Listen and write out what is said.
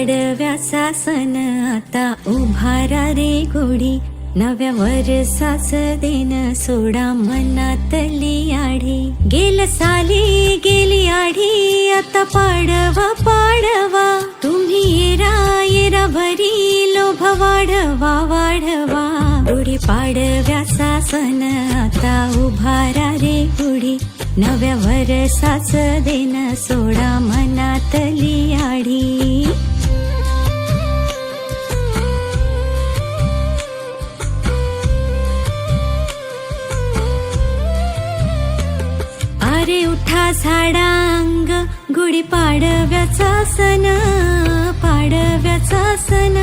पाडव्याचा सण आता उभारा रे गुढी, नव्या वर्षाच देण सोडा मनातली आढी. गेल साली गेली आढी, आता पाडवा पाडवा, तुम्ही येरा येरा भरी लोभ वाढवा वाढवा. गुढी पाडव्याचा सण आता उभारा रे गुढी, नव्या वर्षाच देण सोडा मनातली आढी. अरे उठा झाडांग, गुढी पाडव्याचा सण, पाडव्याचा सण.